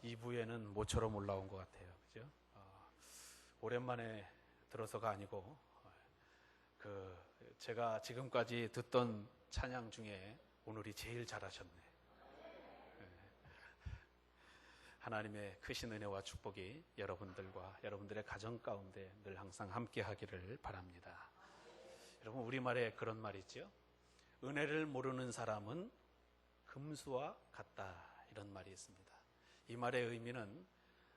2부에는 모처럼 올라온 것 같아요. 그죠? 오랜만에 들어서가 아니고, 제가 지금까지 듣던 찬양 중에 오늘이 제일 잘하셨네. 하나님의 크신 은혜와 축복이 여러분들과 여러분들의 가정 가운데 늘 항상 함께 하기를 바랍니다. 여러분, 우리말에 그런 말이 있죠. 은혜를 모르는 사람은 금수와 같다, 이런 말이 있습니다. 이 말의 의미는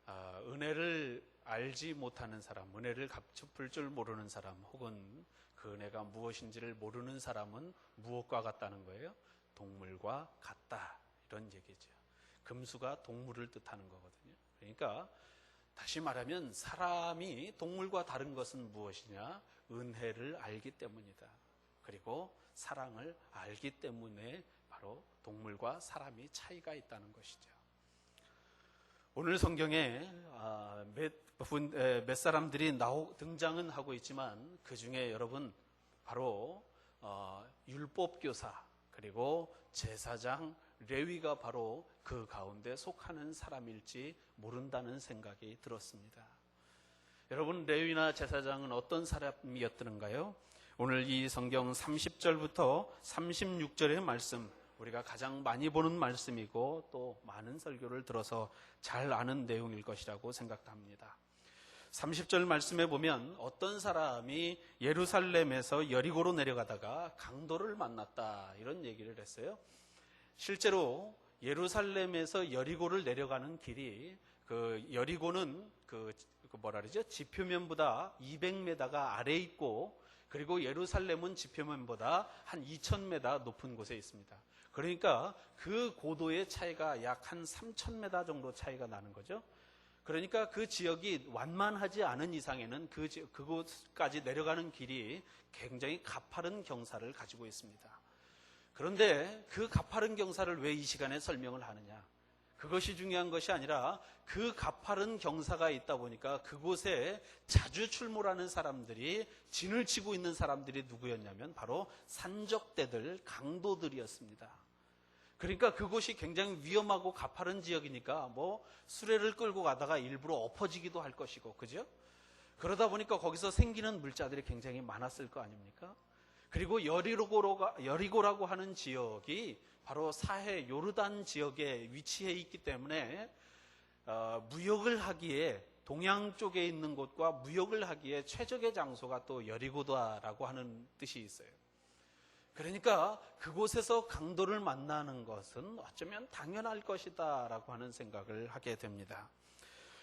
은혜를 알지 못하는 사람, 은혜를 갚을 줄 모르는 사람, 혹은 그 은혜가 무엇인지를 모르는 사람은 무엇과 같다는 거예요? 동물과 같다, 이런 얘기죠. 금수가 동물을 뜻하는 거거든요. 그러니까 다시 말하면 사람이 동물과 다른 것은 무엇이냐? 은혜를 알기 때문이다. 그리고 사랑을 알기 때문에 바로 동물과 사람이 차이가 있다는 것이죠. 오늘 성경에 몇 사람들이 등장은 하고 있지만 그 중에 여러분 바로 율법교사 그리고 제사장 레위가 바로 그 가운데 속하는 사람일지 모른다는 생각이 들었습니다. 여러분, 레위나 제사장은 어떤 사람이었던가요? 오늘 이 성경 30절부터 36절의 말씀, 우리가 가장 많이 보는 말씀이고 또 많은 설교를 들어서 잘 아는 내용일 것이라고 생각합니다. 30절 말씀에 보면 어떤 사람이 예루살렘에서 여리고로 내려가다가 강도를 만났다, 이런 얘기를 했어요. 실제로 예루살렘에서 여리고를 내려가는 길이, 여리고는 지표면보다 200m가 아래에 있고, 그리고 예루살렘은 지표면보다 한 2000m 높은 곳에 있습니다. 그러니까 그 고도의 차이가 약 한 3000m 정도 차이가 나는 거죠. 그러니까 그 지역이 완만하지 않은 이상에는 그곳까지 내려가는 길이 굉장히 가파른 경사를 가지고 있습니다. 그런데 그 가파른 경사를 왜 이 시간에 설명을 하느냐? 그것이 중요한 것이 아니라 그 가파른 경사가 있다 보니까 그곳에 자주 출몰하는 사람들이, 진을 치고 있는 사람들이 누구였냐면 바로 산적대들, 강도들이었습니다. 그러니까 그곳이 굉장히 위험하고 가파른 지역이니까 수레를 끌고 가다가 일부러 엎어지기도 할 것이고, 그죠? 그러다 보니까 거기서 생기는 물자들이 굉장히 많았을 거 아닙니까? 그리고 여리고라고 하는 지역이 바로 사해 요르단 지역에 위치해 있기 때문에 무역을 하기에, 동양 쪽에 있는 곳과 무역을 하기에 최적의 장소가 또 여리고다라고 하는 뜻이 있어요. 그러니까 그곳에서 강도를 만나는 것은 어쩌면 당연할 것이다 라고 하는 생각을 하게 됩니다.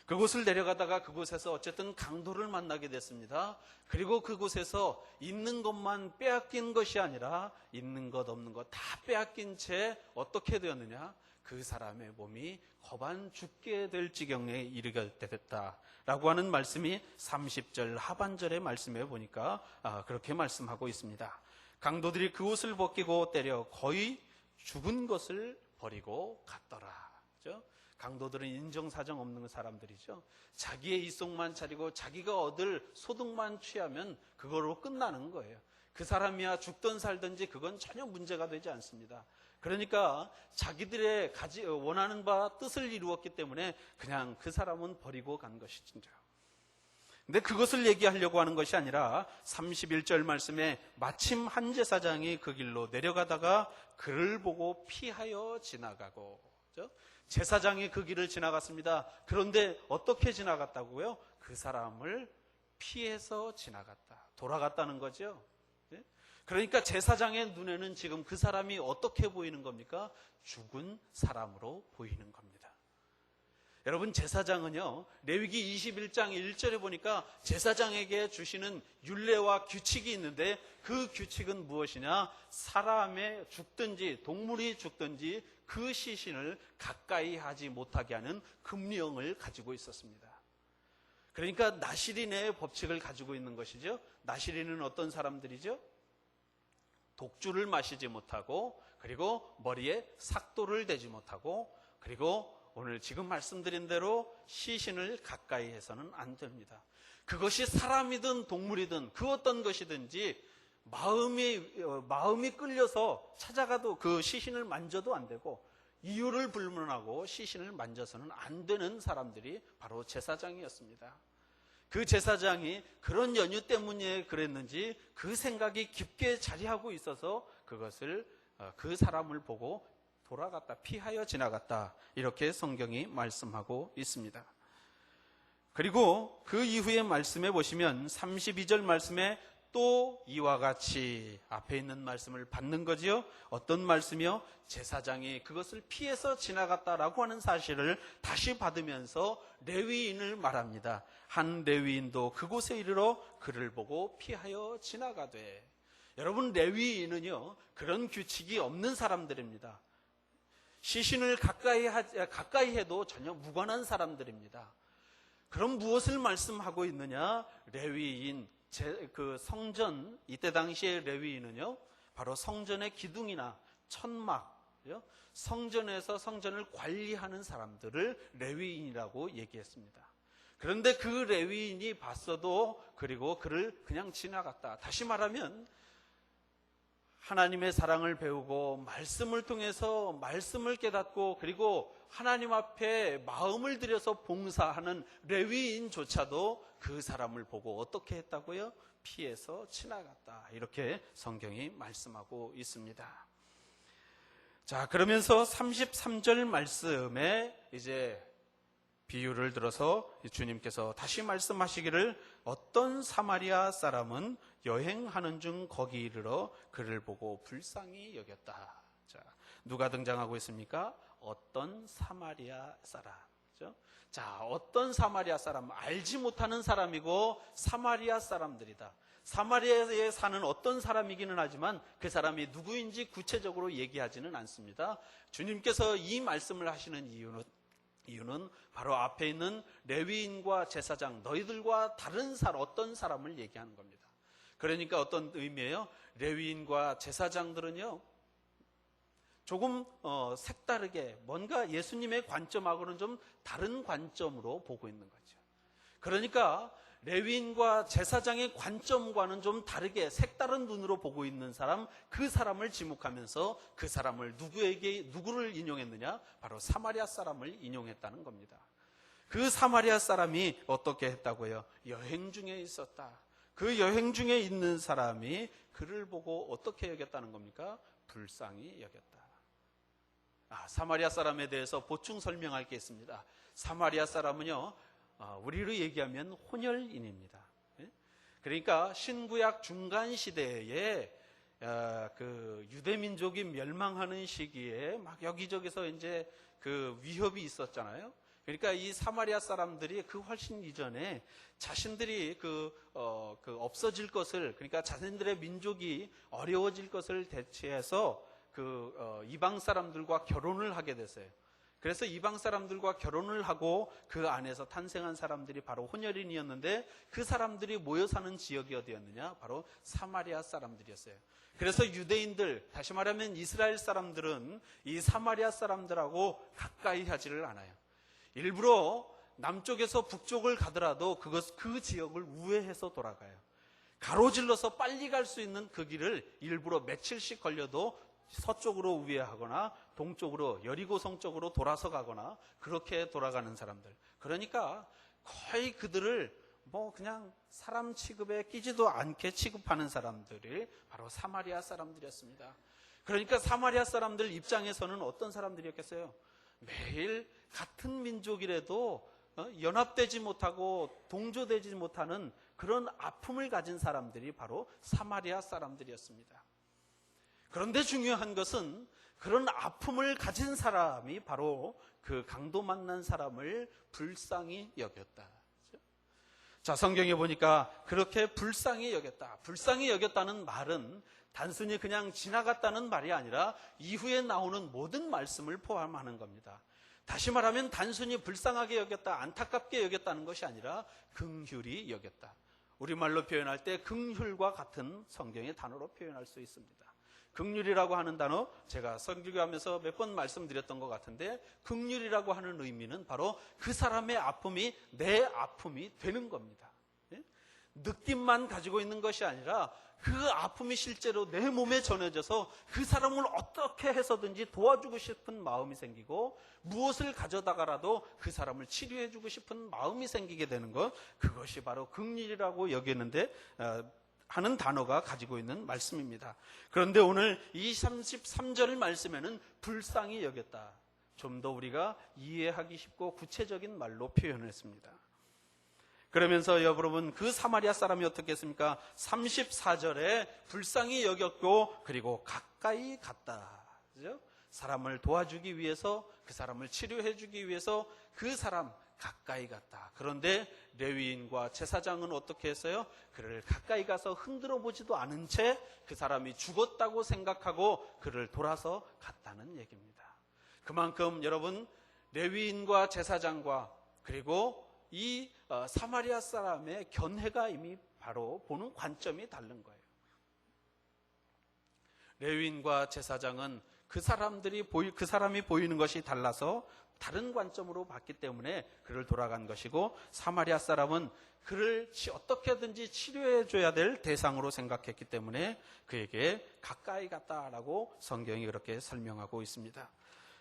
그곳을 내려가다가 그곳에서 어쨌든 강도를 만나게 됐습니다. 그리고 그곳에서 있는 것만 빼앗긴 것이 아니라 있는 것 없는 것 다 빼앗긴 채 어떻게 되었느냐? 그 사람의 몸이 거반 죽게 될 지경에 이르게 됐다라고 하는 말씀이 30절 하반절의 말씀에 보니까 그렇게 말씀하고 있습니다. 강도들이 그 옷을 벗기고 때려 거의 죽은 것을 버리고 갔더라. 그렇죠? 강도들은 인정사정 없는 사람들이죠. 자기의 이속만 차리고 자기가 얻을 소득만 취하면 그거로 끝나는 거예요. 그 사람이야 죽든 살든지 그건 전혀 문제가 되지 않습니다. 그러니까 자기들의 원하는 바 뜻을 이루었기 때문에 그냥 그 사람은 버리고 간 것이죠. 근데 그것을 얘기하려고 하는 것이 아니라 31절 말씀에 마침 한 제사장이 그 길로 내려가다가 그를 보고 피하여 지나가고, 그렇죠? 제사장이 그 길을 지나갔습니다. 그런데 어떻게 지나갔다고요? 그 사람을 피해서 지나갔다. 돌아갔다는 거죠. 그러니까 제사장의 눈에는 지금 그 사람이 어떻게 보이는 겁니까? 죽은 사람으로 보이는 겁니다. 여러분, 제사장은요, 레위기 21장 1절에 보니까 제사장에게 주시는 율례와 규칙이 있는데 그 규칙은 무엇이냐? 사람의 죽든지 동물이 죽든지 그 시신을 가까이 하지 못하게 하는 금령을 가지고 있었습니다. 그러니까 나시린의 법칙을 가지고 있는 것이죠. 나시린은 어떤 사람들이죠? 독주를 마시지 못하고, 그리고 머리에 삭도를 대지 못하고, 그리고 오늘 지금 말씀드린 대로 시신을 가까이 해서는 안 됩니다. 그것이 사람이든 동물이든 그 어떤 것이든지 마음이 끌려서 찾아가도 그 시신을 만져도 안 되고, 이유를 불문하고 시신을 만져서는 안 되는 사람들이 바로 제사장이었습니다. 그 제사장이 그런 연유 때문에 그랬는지 그 생각이 깊게 자리하고 있어서 그것을 그 사람을 보고 돌아갔다, 피하여 지나갔다, 이렇게 성경이 말씀하고 있습니다. 그리고 그 이후의 말씀에 보시면 32절 말씀에 또 이와 같이 앞에 있는 말씀을 받는 거지요. 어떤 말씀이요? 제사장이 그것을 피해서 지나갔다라고 하는 사실을 다시 받으면서 레위인을 말합니다. 한 레위인도 그곳에 이르러 그를 보고 피하여 지나가되. 여러분, 레위인은요, 그런 규칙이 없는 사람들입니다. 시신을 가까이 해도 전혀 무관한 사람들입니다. 그럼 무엇을 말씀하고 있느냐? 레위인, 그 성전, 이때 당시의 레위인은요, 바로 성전의 기둥이나 천막, 성전에서 성전을 관리하는 사람들을 레위인이라고 얘기했습니다. 그런데 그 레위인이 봤어도 그리고 그를 그냥 지나갔다. 다시 말하면 하나님의 사랑을 배우고 말씀을 통해서 말씀을 깨닫고 그리고 하나님 앞에 마음을 들여서 봉사하는 레위인조차도 그 사람을 보고 어떻게 했다고요? 피해서 지나갔다. 이렇게 성경이 말씀하고 있습니다. 자, 그러면서 33절 말씀에 이제 비유를 들어서 주님께서 다시 말씀하시기를 어떤 사마리아 사람은 여행하는 중 거기 이르러 그를 보고 불쌍히 여겼다. 자, 누가 등장하고 있습니까? 어떤 사마리아 사람. 그렇죠? 자, 어떤 사마리아 사람, 알지 못하는 사람이고 사마리아 사람들이다. 사마리아에 사는 어떤 사람이기는 하지만 그 사람이 누구인지 구체적으로 얘기하지는 않습니다. 주님께서 이 말씀을 하시는 이유는 바로 앞에 있는 레위인과 제사장, 너희들과 다른 어떤 사람을 얘기하는 겁니다. 그러니까 어떤 의미예요? 레위인과 제사장들은요, 조금 색다르게 뭔가 예수님의 관점하고는 좀 다른 관점으로 보고 있는 거죠. 그러니까 레위인과 제사장의 관점과는 좀 다르게 색다른 눈으로 보고 있는 사람, 그 사람을 지목하면서 그 사람을 누구를 인용했느냐? 바로 사마리아 사람을 인용했다는 겁니다. 그 사마리아 사람이 어떻게 했다고요? 여행 중에 있었다. 그 여행 중에 있는 사람이 그를 보고 어떻게 여겼다는 겁니까? 불쌍히 여겼다. 사마리아 사람에 대해서 보충 설명할 게 있습니다. 사마리아 사람은요, 우리로 얘기하면 혼혈인입니다. 그러니까 신구약 중간 시대에 그 유대 민족이 멸망하는 시기에 막 여기저기서 이제 그 위협이 있었잖아요. 그러니까 이 사마리아 사람들이 그 훨씬 이전에 자신들이 없어질 것을, 그러니까 자신들의 민족이 어려워질 것을 대체해서 이방 사람들과 결혼을 하게 됐어요. 그래서 이방 사람들과 결혼을 하고 그 안에서 탄생한 사람들이 바로 혼혈인이었는데 그 사람들이 모여 사는 지역이 어디였느냐? 바로 사마리아 사람들이었어요. 그래서 유대인들, 다시 말하면 이스라엘 사람들은 이 사마리아 사람들하고 가까이 하지를 않아요. 일부러 남쪽에서 북쪽을 가더라도 그 지역을 우회해서 돌아가요. 가로질러서 빨리 갈 수 있는 그 길을 일부러 며칠씩 걸려도 서쪽으로 우회하거나 동쪽으로 여리고성 쪽으로 돌아서 가거나 그렇게 돌아가는 사람들. 그러니까 거의 그들을 그냥 사람 취급에 끼지도 않게 취급하는 사람들이 바로 사마리아 사람들이었습니다. 그러니까 사마리아 사람들 입장에서는 어떤 사람들이었겠어요? 매일 같은 민족이라도 연합되지 못하고 동조되지 못하는 그런 아픔을 가진 사람들이 바로 사마리아 사람들이었습니다. 그런데 중요한 것은 그런 아픔을 가진 사람이 바로 그 강도 만난 사람을 불쌍히 여겼다. 자, 성경에 보니까 그렇게 불쌍히 여겼다. 불쌍히 여겼다는 말은 단순히 그냥 지나갔다는 말이 아니라 이후에 나오는 모든 말씀을 포함하는 겁니다. 다시 말하면 단순히 불쌍하게 여겼다, 안타깝게 여겼다는 것이 아니라 긍휼히 여겼다. 우리말로 표현할 때 긍휼과 같은 성경의 단어로 표현할 수 있습니다. 긍휼이라고 하는 단어, 제가 설교하면서 몇 번 말씀드렸던 것 같은데, 긍휼이라고 하는 의미는 바로 그 사람의 아픔이 내 아픔이 되는 겁니다. 느낌만 가지고 있는 것이 아니라 그 아픔이 실제로 내 몸에 전해져서 그 사람을 어떻게 해서든지 도와주고 싶은 마음이 생기고 무엇을 가져다가라도 그 사람을 치료해주고 싶은 마음이 생기게 되는 것, 그것이 바로 긍휼이라고 여기는데 하는 단어가 가지고 있는 말씀입니다. 그런데 오늘 이 33절 말씀에는 불쌍히 여겼다, 좀 더 우리가 이해하기 쉽고 구체적인 말로 표현했습니다. 그러면서 여러분, 그 사마리아 사람이 어떻게 했습니까? 34절에 불쌍히 여겼고 그리고 가까이 갔다. 그죠? 사람을 도와주기 위해서, 그 사람을 치료해 주기 위해서 그 사람 가까이 갔다. 그런데 레위인과 제사장은 어떻게 했어요? 그를 가까이 가서 흔들어 보지도 않은 채 그 사람이 죽었다고 생각하고 그를 돌아서 갔다는 얘기입니다. 그만큼 여러분, 레위인과 제사장과 그리고 이 사마리아 사람의 견해가 이미 바로 보는 관점이 다른 거예요. 레위인과 제사장은 그 사람이 보이는 것이 달라서 다른 관점으로 봤기 때문에 그를 돌아간 것이고, 사마리아 사람은 그를 어떻게든지 치료해 줘야 될 대상으로 생각했기 때문에 그에게 가까이 갔다라고 성경이 그렇게 설명하고 있습니다.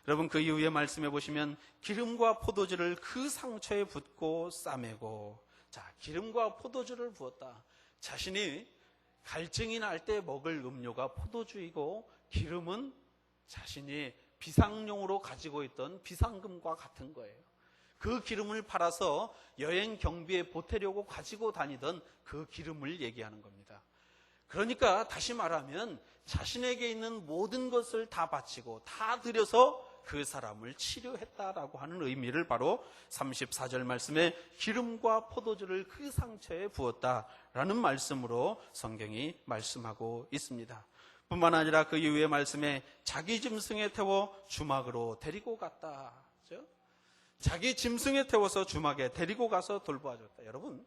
여러분, 그 이후에 말씀해 보시면 기름과 포도주를 그 상처에 붓고 싸매고, 자, 기름과 포도주를 부었다. 자신이 갈증이 날 때 먹을 음료가 포도주이고, 기름은 자신이 비상용으로 가지고 있던 비상금과 같은 거예요. 그 기름을 팔아서 여행 경비에 보태려고 가지고 다니던 그 기름을 얘기하는 겁니다. 그러니까 다시 말하면 자신에게 있는 모든 것을 다 바치고 다 들여서 그 사람을 치료했다라고 하는 의미를 바로 34절 말씀에 기름과 포도주를 그 상처에 부었다라는 말씀으로 성경이 말씀하고 있습니다. 뿐만 아니라 그 이후의 말씀에 자기 짐승에 태워 주막으로 데리고 갔다. 그렇죠? 자기 짐승에 태워서 주막에 데리고 가서 돌보아줬다. 여러분,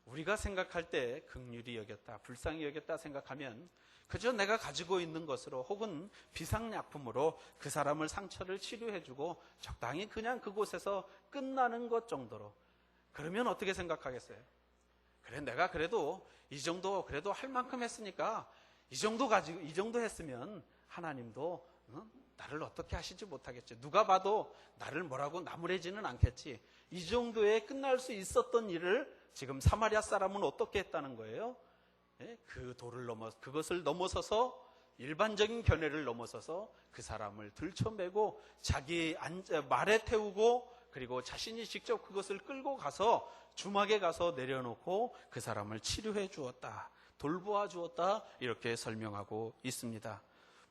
우리가 생각할 때 긍휼히 여겼다, 불쌍히 여겼다 생각하면 그저 내가 가지고 있는 것으로 혹은 비상약품으로 그 사람을 상처를 치료해주고 적당히 그냥 그곳에서 끝나는 것 정도로, 그러면 어떻게 생각하겠어요? 그래, 내가 그래도 이 정도 그래도 할 만큼 했으니까 이 정도 했으면 하나님도 나를 어떻게 하시지 못하겠지. 누가 봐도 나를 뭐라고 나무래지는 않겠지. 이 정도에 끝날 수 있었던 일을 지금 사마리아 사람은 어떻게 했다는 거예요? 그것을 넘어서서 일반적인 견해를 넘어서서 그 사람을 들쳐매고 자기 말에 태우고 그리고 자신이 직접 그것을 끌고 가서 주막에 가서 내려놓고 그 사람을 치료해 주었다, 돌보아 주었다, 이렇게 설명하고 있습니다.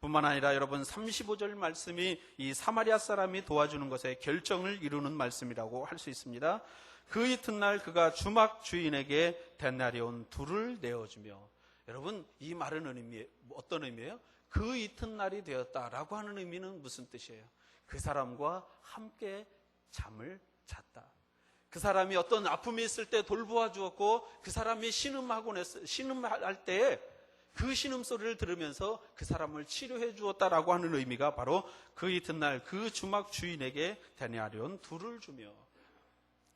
뿐만 아니라 여러분, 35절 말씀이 이 사마리아 사람이 도와주는 것에 결정을 이루는 말씀이라고 할 수 있습니다. 그 이튿날 그가 주막 주인에게 데나리온 2를 내어주며, 여러분, 이 말은 어떤 의미예요? 그 이튿날이 되었다라고 하는 의미는 무슨 뜻이에요? 그 사람과 함께 잠을 잤다. 그 사람이 어떤 아픔이 있을 때 돌보아 주었고, 그 사람이 신음할 때에 그 신음소리를 들으면서 그 사람을 치료해 주었다라고 하는 의미가 바로 그 이튿날 그 주막 주인에게 데나리온 2를 주며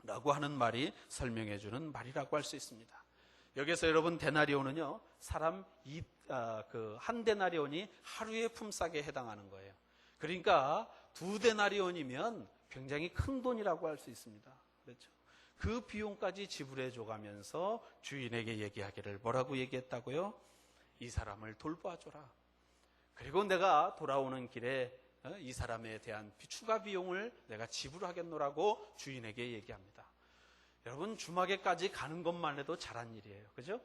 라고 하는 말이 설명해 주는 말이라고 할 수 있습니다. 여기서 여러분, 데나리온은요, 사람 한 데나리온이 하루의 품삯에 해당하는 거예요. 그러니까 2데나리온이면 굉장히 큰 돈이라고 할 수 있습니다. 그렇죠? 그 비용까지 지불해 줘가면서 주인에게 얘기하기를 뭐라고 얘기했다고요? 이 사람을 돌봐줘라. 그리고 내가 돌아오는 길에 이 사람에 대한 추가 비용을 내가 지불하겠노라고 주인에게 얘기합니다. 여러분, 주막에까지 가는 것만 해도 잘한 일이에요. 그죠?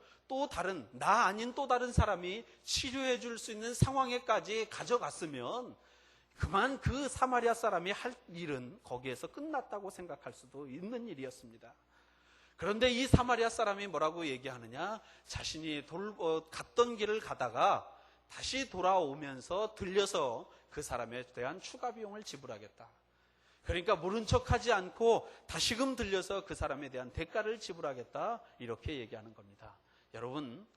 나 아닌 또 다른 사람이 치료해 줄 수 있는 상황에까지 가져갔으면 그만 그 사마리아 사람이 할 일은 거기에서 끝났다고 생각할 수도 있는 일이었습니다. 그런데 이 사마리아 사람이 뭐라고 얘기하느냐? 자신이 갔던 길을 가다가 다시 돌아오면서 들려서 그 사람에 대한 추가 비용을 지불하겠다. 그러니까 모른 척하지 않고 다시금 들려서 그 사람에 대한 대가를 지불하겠다, 이렇게 얘기하는 겁니다. 여러분,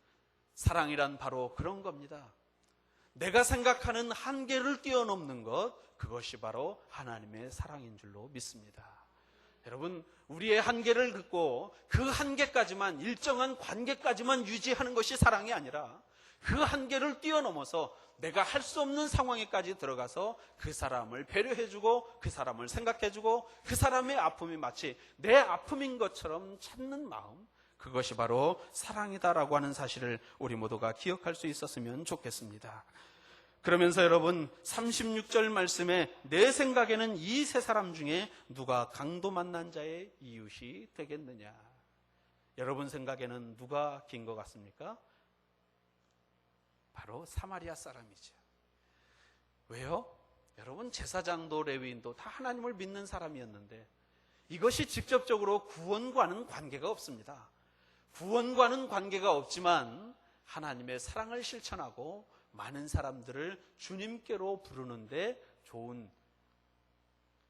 사랑이란 바로 그런 겁니다. 내가 생각하는 한계를 뛰어넘는 것, 그것이 바로 하나님의 사랑인 줄로 믿습니다. 여러분, 우리의 한계를 긋고 그 한계까지만, 일정한 관계까지만 유지하는 것이 사랑이 아니라 그 한계를 뛰어넘어서 내가 할 수 없는 상황에까지 들어가서 그 사람을 배려해주고 그 사람을 생각해주고 그 사람의 아픔이 마치 내 아픔인 것처럼 찾는 마음, 그것이 바로 사랑이다라고 하는 사실을 우리 모두가 기억할 수 있었으면 좋겠습니다. 그러면서 여러분, 36절 말씀에 내 생각에는 이 세 사람 중에 누가 강도 만난 자의 이웃이 되겠느냐. 여러분 생각에는 누가 긴 것 같습니까? 바로 사마리아 사람이죠. 왜요? 여러분, 제사장도 레위인도 다 하나님을 믿는 사람이었는데 이것이 직접적으로 구원과는 관계가 없습니다. 구원과는 관계가 없지만 하나님의 사랑을 실천하고 많은 사람들을 주님께로 부르는데 좋은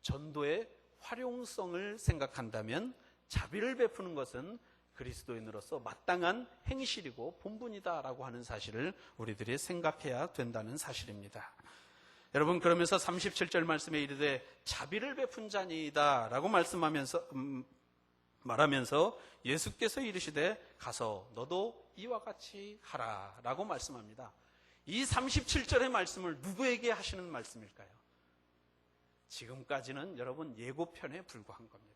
전도의 활용성을 생각한다면 자비를 베푸는 것은 그리스도인으로서 마땅한 행실이고 본분이다라고 하는 사실을 우리들이 생각해야 된다는 사실입니다. 여러분, 그러면서 37절 말씀에 이르되 자비를 베푼 자니이다 라고 말하면서 예수께서 이르시되 가서 너도 이와 같이 하라 라고 말씀합니다. 이 37절의 말씀을 누구에게 하시는 말씀일까요? 지금까지는 여러분 예고편에 불과한 겁니다.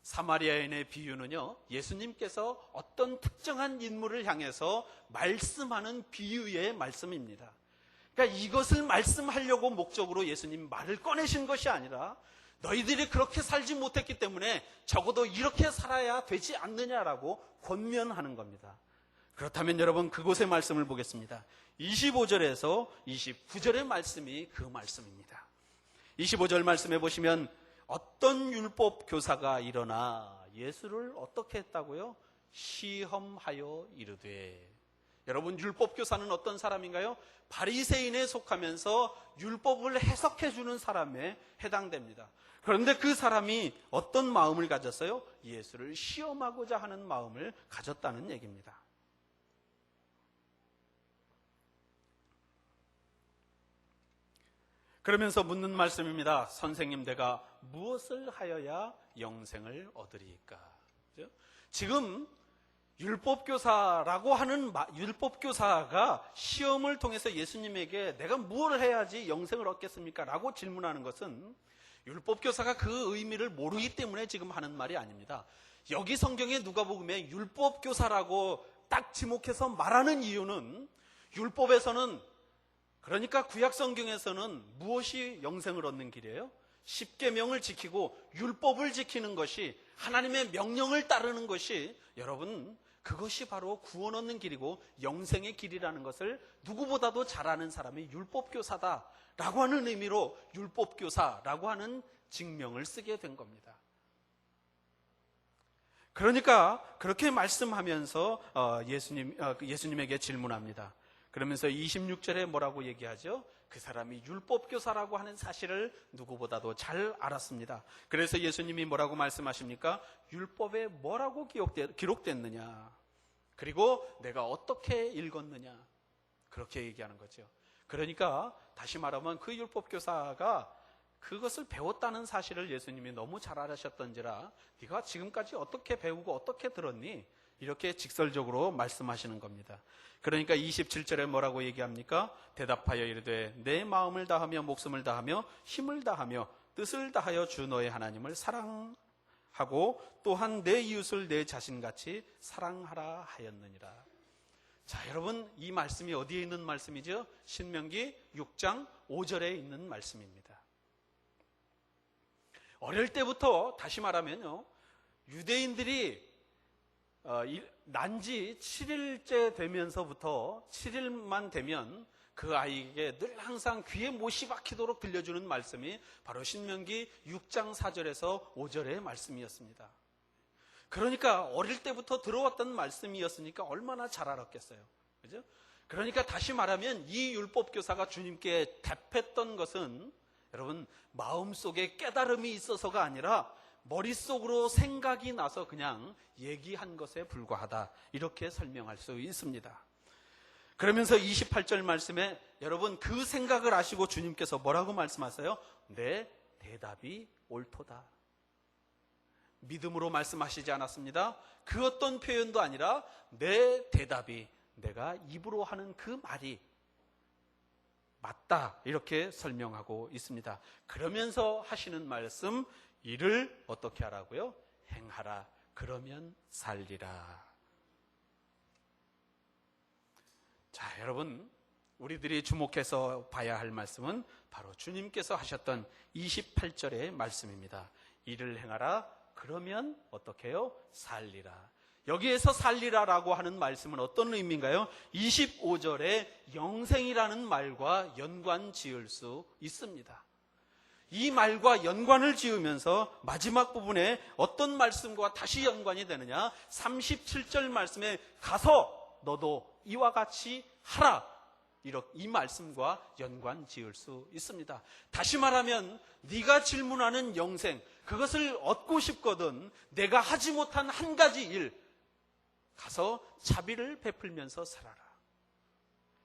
사마리아인의 비유는요, 예수님께서 어떤 특정한 인물을 향해서 말씀하는 비유의 말씀입니다. 그러니까 이것을 말씀하려고 목적으로 예수님 말을 꺼내신 것이 아니라 너희들이 그렇게 살지 못했기 때문에 적어도 이렇게 살아야 되지 않느냐라고 권면하는 겁니다. 그렇다면 여러분, 그곳의 말씀을 보겠습니다. 25절에서 29절의 말씀이 그 말씀입니다. 25절 말씀에 보시면 어떤 율법 교사가 일어나 예수를 어떻게 했다고요? 시험하여 이르되. 여러분, 율법 교사는 어떤 사람인가요? 바리새인에 속하면서 율법을 해석해 주는 사람에 해당됩니다. 그런데 그 사람이 어떤 마음을 가졌어요? 예수를 시험하고자 하는 마음을 가졌다는 얘기입니다. 그러면서 묻는 말씀입니다. 선생님, 내가 무엇을 하여야 영생을 얻으리이까? 지금 율법교사라고 하는 율법교사가 시험을 통해서 예수님에게 내가 무엇을 해야지 영생을 얻겠습니까? 라고 질문하는 것은 율법교사가 그 의미를 모르기 때문에 지금 하는 말이 아닙니다. 여기 성경에 누가복음에 율법교사라고 딱 지목해서 말하는 이유는 율법에서는, 그러니까 구약 성경에서는 무엇이 영생을 얻는 길이에요? 십계명을 지키고 율법을 지키는 것이, 하나님의 명령을 따르는 것이, 여러분, 그것이 바로 구원 얻는 길이고 영생의 길이라는 것을 누구보다도 잘 아는 사람이 율법교사다라고 하는 의미로 율법교사라고 하는 직명을 쓰게 된 겁니다. 그러니까 그렇게 말씀하면서 예수님에게 질문합니다. 그러면서 26절에 뭐라고 얘기하죠? 그 사람이 율법교사라고 하는 사실을 누구보다도 잘 알았습니다. 그래서 예수님이 뭐라고 말씀하십니까? 율법에 뭐라고 기록됐느냐? 그리고 내가 어떻게 읽었느냐? 그렇게 얘기하는 거죠. 그러니까 다시 말하면 그 율법교사가 그것을 배웠다는 사실을 예수님이 너무 잘 알으셨던지라 네가 지금까지 어떻게 배우고 어떻게 들었니? 이렇게 직설적으로 말씀하시는 겁니다. 그러니까 27절에 뭐라고 얘기합니까? 대답하여 이르되 내 마음을 다하며 목숨을 다하며 힘을 다하며 뜻을 다하여 주 너의 하나님을 사랑하고 또한 내 이웃을 내 자신같이 사랑하라 하였느니라. 자, 여러분, 이 말씀이 어디에 있는 말씀이죠? 신명기 6장 5절에 있는 말씀입니다. 어릴 때부터, 다시 말하면요, 유대인들이 난지 7일째 되면서부터 7일만 되면 그 아이에게 늘 항상 귀에 못이 박히도록 들려주는 말씀이 바로 신명기 6장 4절에서 5절의 말씀이었습니다. 그러니까 어릴 때부터 들어왔던 말씀이었으니까 얼마나 잘 알았겠어요. 그죠? 그러니까 다시 말하면 이 율법교사가 주님께 답했던 것은 여러분, 마음속에 깨달음이 있어서가 아니라 머릿속으로 생각이 나서 그냥 얘기한 것에 불과하다, 이렇게 설명할 수 있습니다. 그러면서 28절 말씀에 여러분, 그 생각을 아시고 주님께서 뭐라고 말씀하세요? 내 대답이 옳도다. 믿음으로 말씀하시지 않았습니다. 그 어떤 표현도 아니라 내 대답이, 내가 입으로 하는 그 말이 맞다, 이렇게 설명하고 있습니다. 그러면서 하시는 말씀, 이를 어떻게 하라고요? 행하라. 그러면 살리라. 자, 여러분, 우리들이 주목해서 봐야 할 말씀은 바로 주님께서 하셨던 28절의 말씀입니다. 이를 행하라. 그러면 어떻게 해요? 살리라. 여기에서 살리라라고 하는 말씀은 어떤 의미인가요? 25절에 영생이라는 말과 연관 지을 수 있습니다. 이 말과 연관을 지으면서 마지막 부분에 어떤 말씀과 다시 연관이 되느냐? 37절 말씀에 가서 너도 이와 같이 하라. 이 말씀과 연관 지을 수 있습니다. 다시 말하면 네가 질문하는 영생, 그것을 얻고 싶거든 내가 하지 못한 한 가지 일, 가서 자비를 베풀면서 살아라.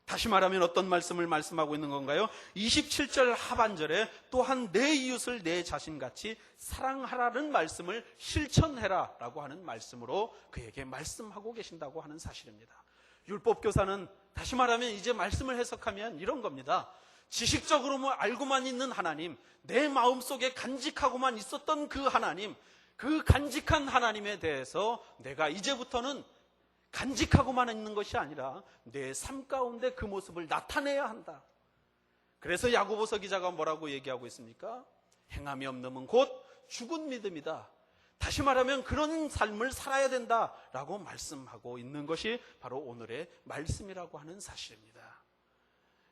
다시 말하면 어떤 말씀을 말씀하고 있는 건가요? 27절 하반절에 또한 내 이웃을 내 자신같이 사랑하라는 말씀을 실천해라 라고 하는 말씀으로 그에게 말씀하고 계신다고 하는 사실입니다. 율법교사는 다시 말하면 이제 말씀을 해석하면 이런 겁니다. 지식적으로만 알고만 있는 하나님, 내 마음속에 간직하고만 있었던 그 하나님, 그 간직한 하나님에 대해서 내가 이제부터는 간직하고만 있는 것이 아니라 내 삶 가운데 그 모습을 나타내야 한다. 그래서 야고보서 기자가 뭐라고 얘기하고 있습니까? 행함이 없는 곧 죽은 믿음이다. 다시 말하면 그런 삶을 살아야 된다라고 말씀하고 있는 것이 바로 오늘의 말씀이라고 하는 사실입니다.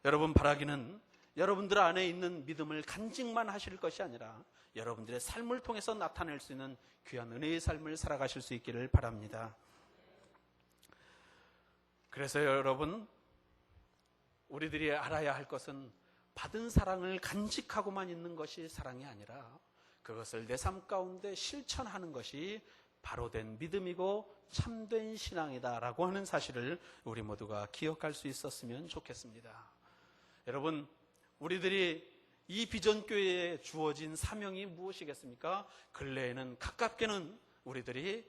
여러분, 바라기는 여러분들 안에 있는 믿음을 간직만 하실 것이 아니라 여러분들의 삶을 통해서 나타낼 수 있는 귀한 은혜의 삶을 살아가실 수 있기를 바랍니다. 그래서 여러분, 우리들이 알아야 할 것은 받은 사랑을 간직하고만 있는 것이 사랑이 아니라 그것을 내 삶 가운데 실천하는 것이 바로 된 믿음이고 참된 신앙이다라고 하는 사실을 우리 모두가 기억할 수 있었으면 좋겠습니다. 여러분, 우리들이 이 비전교회에 주어진 사명이 무엇이겠습니까? 근래에는 가깝게는 우리들이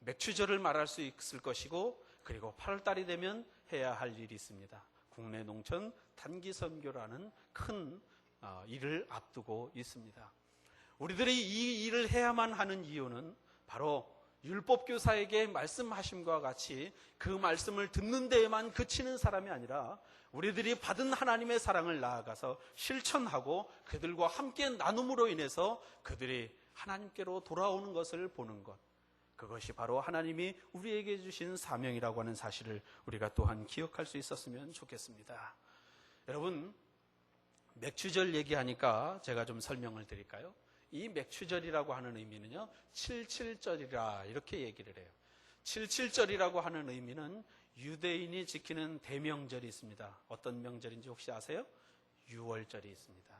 맥추절을 말할 수 있을 것이고, 그리고 8월달이 되면 해야 할 일이 있습니다. 국내 농촌 단기 선교라는 큰 일을 앞두고 있습니다. 우리들이 이 일을 해야만 하는 이유는 바로 율법교사에게 말씀하심과 같이 그 말씀을 듣는 데에만 그치는 사람이 아니라 우리들이 받은 하나님의 사랑을 나아가서 실천하고 그들과 함께 나눔으로 인해서 그들이 하나님께로 돌아오는 것을 보는 것, 그것이 바로 하나님이 우리에게 주신 사명이라고 하는 사실을 우리가 또한 기억할 수 있었으면 좋겠습니다. 여러분, 맥추절 얘기하니까 제가 좀 설명을 드릴까요? 이 맥추절이라고 하는 의미는요, 77절이라 이렇게 얘기를 해요. 77절이라고 하는 의미는 유대인이 지키는 대명절이 있습니다. 어떤 명절인지 혹시 아세요? 유월절이 있습니다.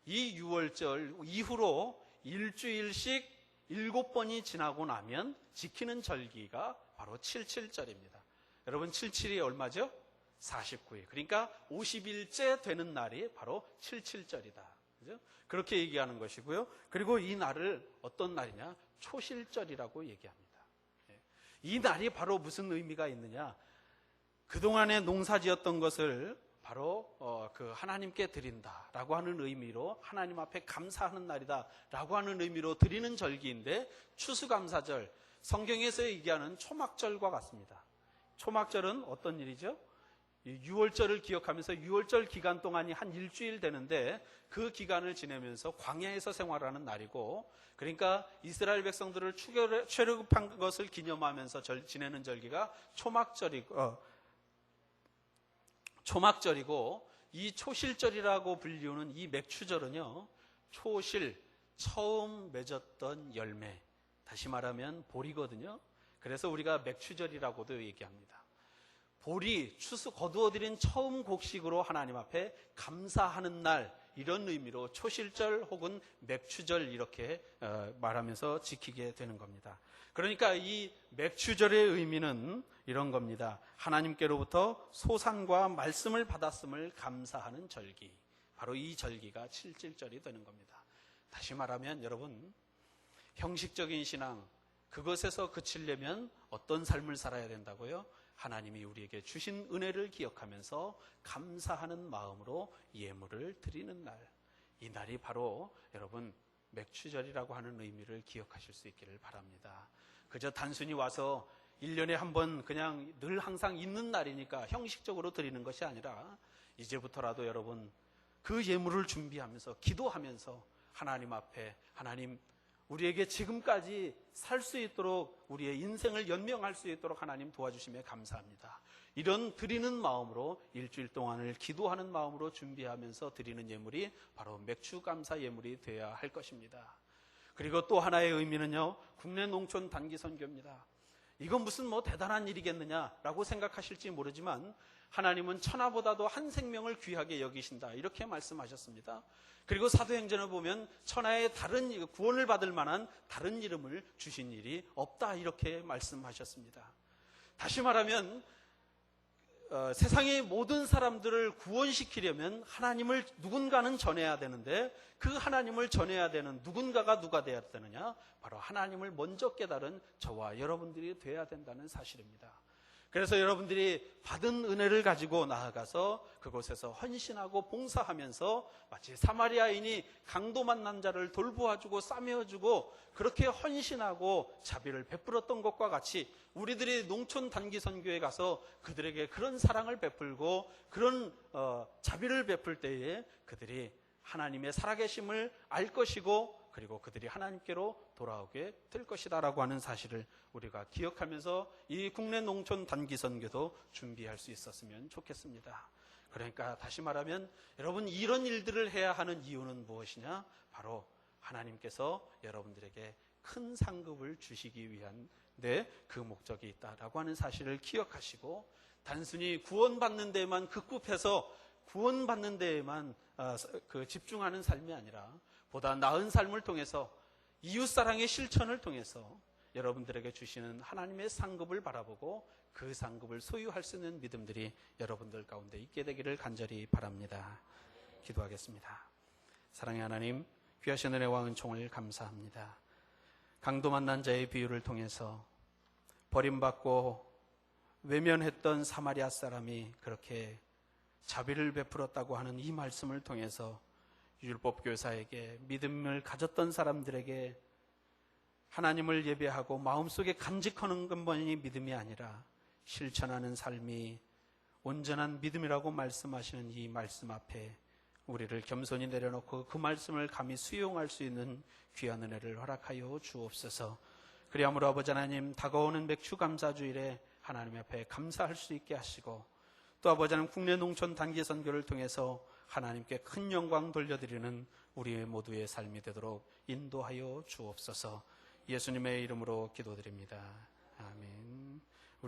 이 유월절 이후로 일주일씩 7번이 지나고 나면 지키는 절기가 바로 77절입니다. 여러분, 77이 얼마죠? 49일. 그러니까 50일째 되는 날이 바로 77절이다. 그죠? 그렇게 얘기하는 것이고요. 그리고 이 날을 어떤 날이냐? 초실절이라고 얘기합니다. 이 날이 바로 무슨 의미가 있느냐? 그동안에 농사 지었던 것을 바로 그 하나님께 드린다라고 하는 의미로, 하나님 앞에 감사하는 날이다라고 하는 의미로 드리는 절기인데, 추수감사절, 성경에서 얘기하는 초막절과 같습니다. 초막절은 어떤 일이죠? 6월절을 기억하면서 6월절 기간 동안이 한 일주일 되는데 그 기간을 지내면서 광야에서 생활하는 날이고, 그러니까 이스라엘 백성들을 출애굽한 것을 기념하면서 지내는 절기가 초막절이고, 이 초실절이라고 불리우는 이 맥추절은요, 초실, 처음 맺었던 열매, 다시 말하면 보리거든요. 그래서 우리가 맥추절이라고도 얘기합니다. 보리, 거두어들인 처음 곡식으로 하나님 앞에 감사하는 날, 이런 의미로 초실절 혹은 맥추절 이렇게 말하면서 지키게 되는 겁니다. 그러니까 이 맥추절의 의미는 이런 겁니다. 하나님께로부터 소산과 말씀을 받았음을 감사하는 절기, 바로 이 절기가 77절이 되는 겁니다. 다시 말하면 여러분, 형식적인 신앙, 그것에서 그치려면 어떤 삶을 살아야 된다고요? 하나님이 우리에게 주신 은혜를 기억하면서 감사하는 마음으로 예물을 드리는 날. 이 날이 바로 여러분 맥추절이라고 하는 의미를 기억하실 수 있기를 바랍니다. 그저 단순히 와서 1년에 한 번 그냥 늘 항상 있는 날이니까 형식적으로 드리는 것이 아니라 이제부터라도 여러분 그 예물을 준비하면서 기도하면서 하나님 앞에 하나님 우리에게 지금까지 살 수 있도록 우리의 인생을 연명할 수 있도록 하나님 도와주심에 감사합니다. 이런 드리는 마음으로 일주일 동안을 기도하는 마음으로 준비하면서 드리는 예물이 바로 맥추감사 예물이 되어야 할 것입니다. 그리고 또 하나의 의미는요, 국내 농촌 단기 선교입니다. 이건 무슨 대단한 일이겠느냐라고 생각하실지 모르지만 하나님은 천하보다도 한 생명을 귀하게 여기신다 이렇게 말씀하셨습니다. 그리고 사도행전을 보면 천하의 다른 구원을 받을 만한 다른 이름을 주신 일이 없다 이렇게 말씀하셨습니다. 다시 말하면 세상의 모든 사람들을 구원시키려면 하나님을 누군가는 전해야 되는데 그 하나님을 전해야 되는 누군가가 누가 되어야 되느냐? 바로 하나님을 먼저 깨달은 저와 여러분들이 되어야 된다는 사실입니다. 그래서 여러분들이 받은 은혜를 가지고 나아가서 그곳에서 헌신하고 봉사하면서 마치 사마리아인이 강도 만난 자를 돌보아주고 싸매어주고 그렇게 헌신하고 자비를 베풀었던 것과 같이 우리들이 농촌 단기 선교에 가서 그들에게 그런 사랑을 베풀고 그런 자비를 베풀 때에 그들이 하나님의 살아계심을 알 것이고 그리고 그들이 하나님께로 돌아오게 될 것이다라고 하는 사실을 우리가 기억하면서 이 국내 농촌 단기 선교도 준비할 수 있었으면 좋겠습니다. 그러니까 다시 말하면 여러분 이런 일들을 해야 하는 이유는 무엇이냐? 바로 하나님께서 여러분들에게 큰 상급을 주시기 위한 그 목적이 있다라고 하는 사실을 기억하시고 단순히 구원받는 데에만 급급해서 구원받는 데에만 집중하는 삶이 아니라 보다 나은 삶을 통해서 이웃사랑의 실천을 통해서 여러분들에게 주시는 하나님의 상급을 바라보고 그 상급을 소유할 수 있는 믿음들이 여러분들 가운데 있게 되기를 간절히 바랍니다. 기도하겠습니다. 사랑의 하나님, 귀하신 은혜와 은총을 감사합니다. 강도 만난 자의 비유를 통해서 버림받고 외면했던 사마리아 사람이 그렇게 자비를 베풀었다고 하는 이 말씀을 통해서 율법교사에게 믿음을 가졌던 사람들에게 하나님을 예배하고 마음속에 간직하는 것만이 믿음이 아니라 실천하는 삶이 온전한 믿음이라고 말씀하시는 이 말씀 앞에 우리를 겸손히 내려놓고 그 말씀을 감히 수용할 수 있는 귀한 은혜를 허락하여 주옵소서. 그리하므로 아버지 하나님 다가오는 맥추감사주일에 하나님 앞에 감사할 수 있게 하시고 또 아버지 하나님 국내 농촌 단기 선교를 통해서 하나님께 큰 영광 돌려드리는 우리 모두의 삶이 되도록 인도하여 주옵소서. 예수님의 이름으로 기도드립니다.